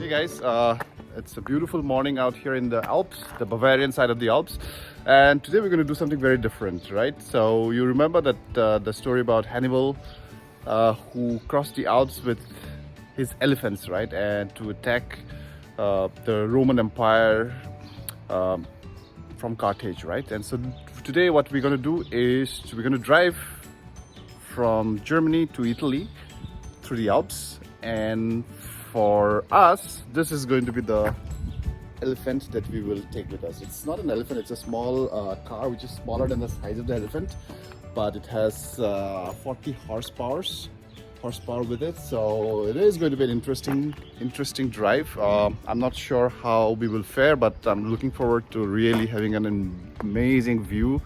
Hey guys, it's a beautiful morning out here in the Alps, the Bavarian side of the Alps, and today we're going to do something very different, right? So you remember that the story about Hannibal who crossed the Alps with his elephants, right, and to attack the Roman Empire from Carthage, right? And so today what we're going to do is we're going to drive from Germany to Italy through the Alps, and for us this is going to be the elephant that we will take with us. It's not an elephant, it's a small car which is smaller than the size of the elephant, but it has 40 horsepower with it, so it is going to be an interesting drive. I'm not sure how we will fare, but I'm looking forward to really having an amazing view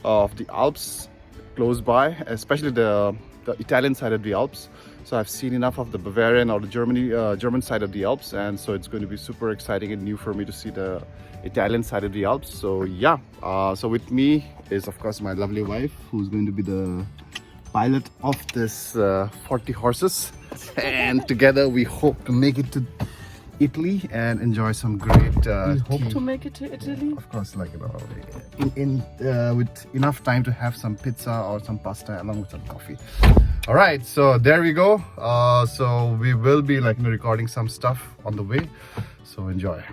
of the Alps close by, especially the Italian side of the Alps. So I've seen enough of the Bavarian or the German side of the Alps, and so it's going to be super exciting and new for me to see the Italian side of the Alps. So yeah, so with me is of course my lovely wife, who's going to be the pilot of this 40 horses, and together we hope to make it to Italy and enjoy some great we hope to make it to Italy, of course, like, you know, with enough time to have some pizza or some pasta along with some coffee. All right, so there we go. So we will be recording some stuff on the way, so enjoy.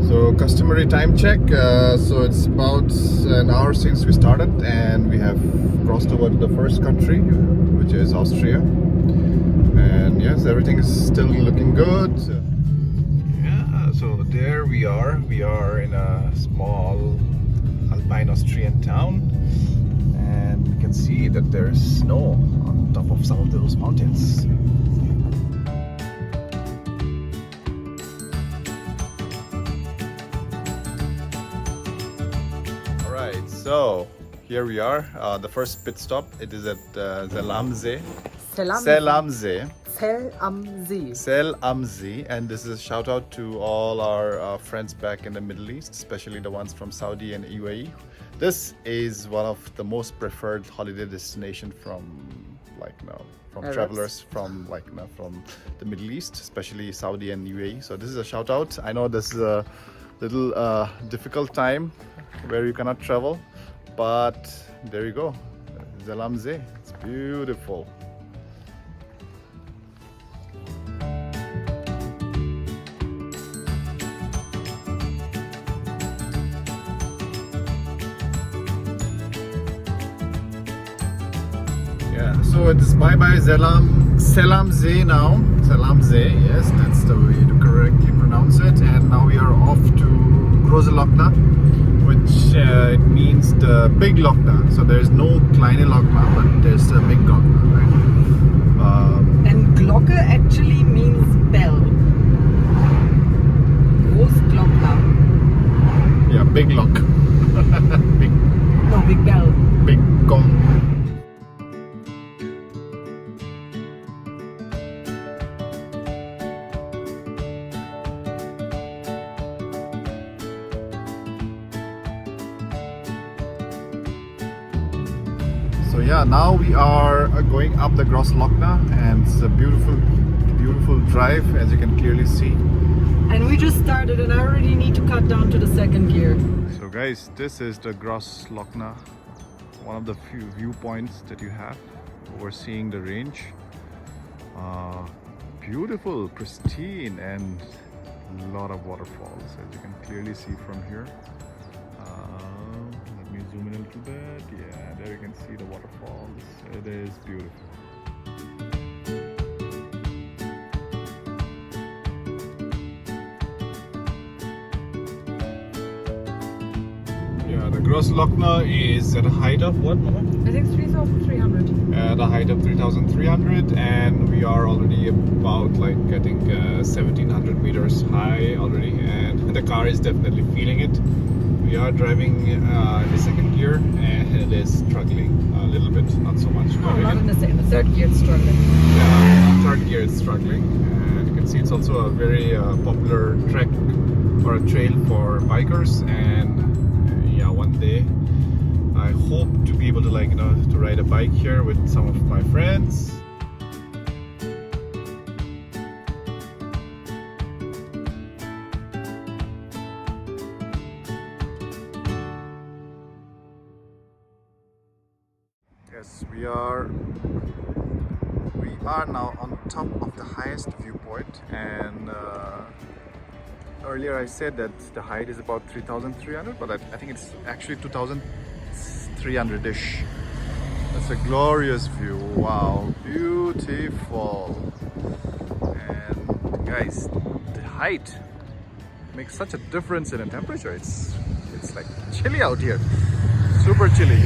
So customary time check, so it's about an hour since we started, and we have crossed over to the first country, which is Austria. And yes, everything is still looking good. Yeah, so there we are in a small Alpine Austrian town, and we can see that there's snow on top of some of those mountains. So here we are, the first pit stop. It is at Zell am See. Zell am See. And this is a shout out to all our friends back in the Middle East, especially the ones from Saudi and UAE. This is one of the most preferred holiday destination from travelers from from the Middle East, especially Saudi and UAE. So this is a shout out. I know this is a little difficult time where you cannot travel, but there you go, Zell am See. It's beautiful. Yeah, so it's bye-bye Zell am See now. Zell am See, yes, that's the way to correctly pronounce it. And now we are off to Große Lochna, which it means the big Lochna. So there's no kleine Lochna, but there's a big Lochna, right? and Glocke actually means bell. Großglockner. Yeah, big lock. Big bell. Big gong. So yeah, now we are going up the Große Lochna, and it's a beautiful drive, as you can clearly see. And we just started, and I already need to cut down to the second gear. So guys, this is the Große Lochna, one of the few viewpoints that you have overseeing the range. Beautiful, pristine, and a lot of waterfalls, as you can clearly see from here. Let me zoom in a little bit. Yeah, there you can see the waterfalls. It is beautiful. Yeah, the Große Lochna is at a height of what, Mama? I think 3,300. At a height of 3,300, and we are already about I think 1,700 meters high already, and the car is definitely feeling it. We are driving in the second gear, and it is struggling a little bit, not so much. No, not in the third gear, it's struggling. Yeah, third gear it's struggling, and you can see it's also a very popular trek or a trail for bikers, and one day I hope to be able to to ride a bike here with some of my friends. Yes, we are now on top of the highest viewpoint, and earlier I said that the height is about 3,300, but I think it's actually 2,300-ish. That's a glorious view. Wow, beautiful. And guys, the height makes such a difference in the temperature. It's like chilly out here, super chilly.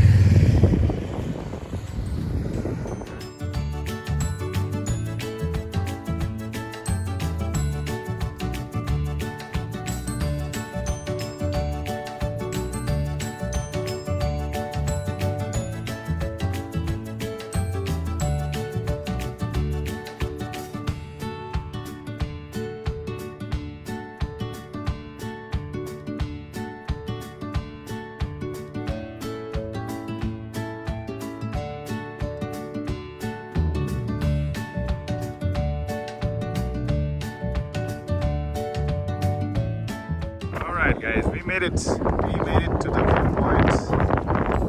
Alright guys, we made it to the viewpoint.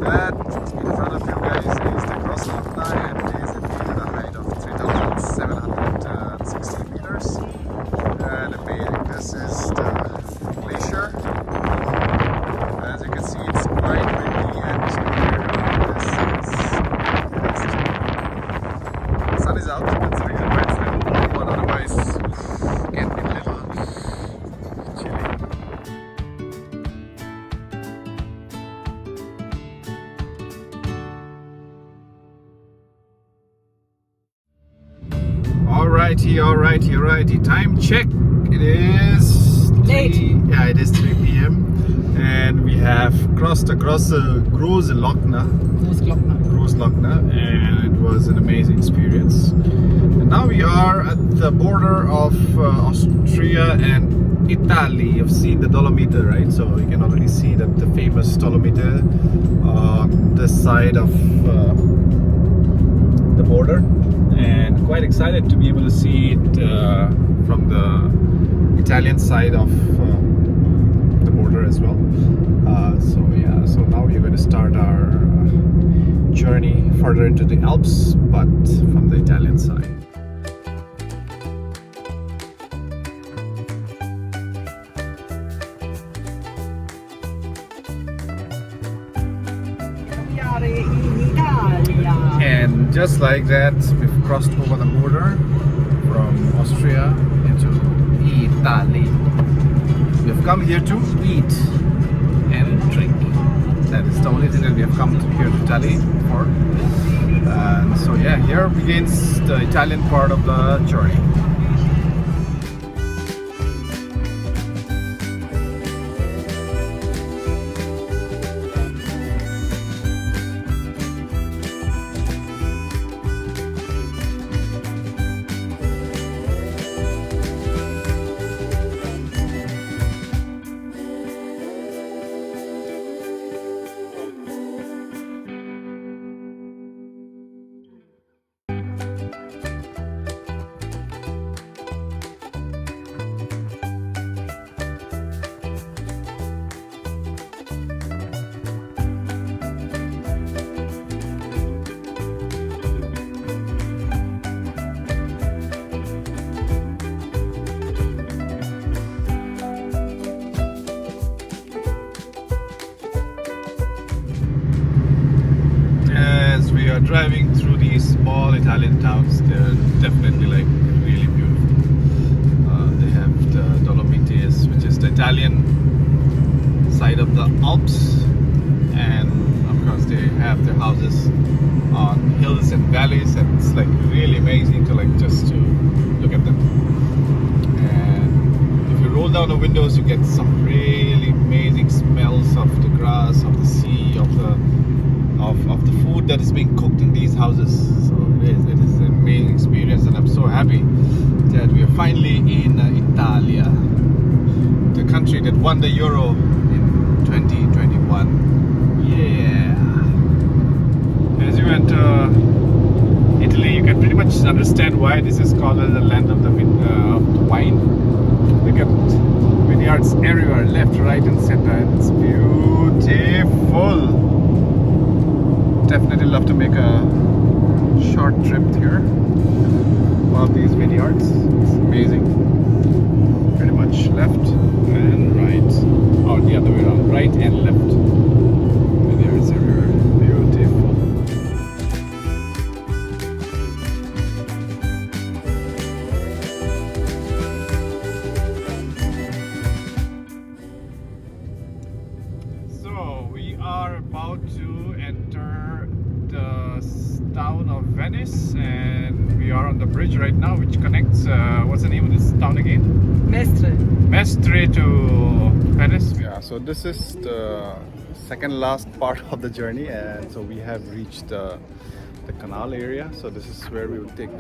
That in front of you guys is the Grosslochner, and it is indeed at a height of 3,760 meters. And this is the glacier. As you can see, it's quite windy, and the sun is out. That's the reason why it's a little warm, but otherwise it can be a little chilly. Alrighty. Time check. It is late. It is 3 p.m. and we have crossed across the Großlochner, and it was an amazing experience. And now we are at the border of Austria and Italy. You've seen the Dolomite, right? So you can already see that the famous Dolomite on this side of the border, and quite excited to be able to see it from the Italian side of the border as well. So now we're going to start our journey further into the Alps, but from the Italian side. And just like that, we've crossed over the border from Austria into Italy. We've come here to eat and drink. That is the only thing that we have come here to Italy for. And so yeah, here begins the Italian part of the journey. Driving through these small Italian towns, they're definitely like really beautiful. They have the Dolomites, which is the Italian side of the Alps, and of course they have their houses on hills and valleys, and it's like really amazing to just to look at them. And if you roll down the windows, you get some really amazing smells of the grass, of the sea, of the food that is being cooked in these houses. So it is an amazing experience, and I'm so happy that we are finally in Italia, the country that won the Euro in 2021. one. Yeah. As you enter Italy, you can pretty much understand why this is called the land of the wine. Look at vineyards everywhere, left, right, and center. It's beautiful. Definitely love to make a short trip here. One of these vineyards. It's amazing. Pretty much left and right, or the other way around, right and left. Vineyards everywhere. Beautiful. So we are about to enter the town of Venice, and we are on the bridge right now, which connects. What's the name of this town again? Mestre. Mestre to Venice. Yeah, so this is the second last part of the journey, and so we have reached the canal area. So this is where we will take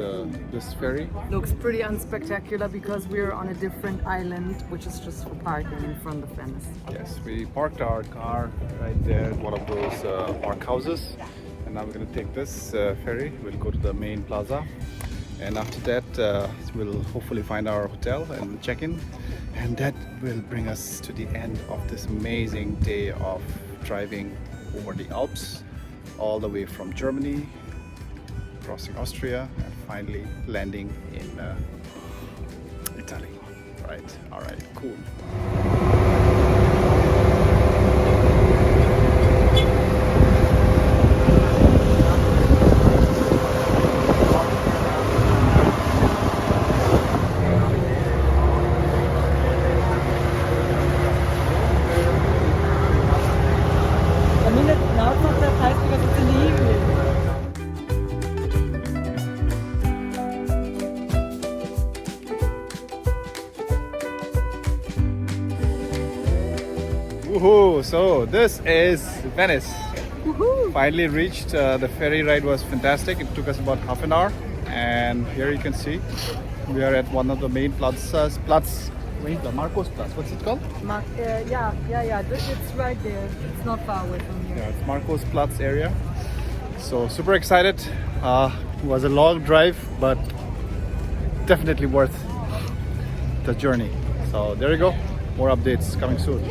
this ferry. Looks pretty unspectacular because we're on a different island, which is just for parking in front of Venice. Yes, we parked our car right there at one of those park houses, and now we're going to take this ferry. We'll go to the main plaza, and after that we'll hopefully find our hotel and check in, and that will bring us to the end of this amazing day of driving over the Alps, all the way from Germany, crossing Austria, and finally landing in Italy. Right, all right, cool. I mean, now it's not that high because it's in the evening. Woohoo! So this is Venice. Woohoo! Finally reached. The ferry ride was fantastic. It took us about half an hour, and here you can see we are at one of the main plazas. The Marcos Plaza. What's it called? Yeah. It's right there. It's not far away from here. Yeah, it's Marcos Platz area. So super excited. It was a long drive, but definitely worth the journey. So there you go. More updates coming soon.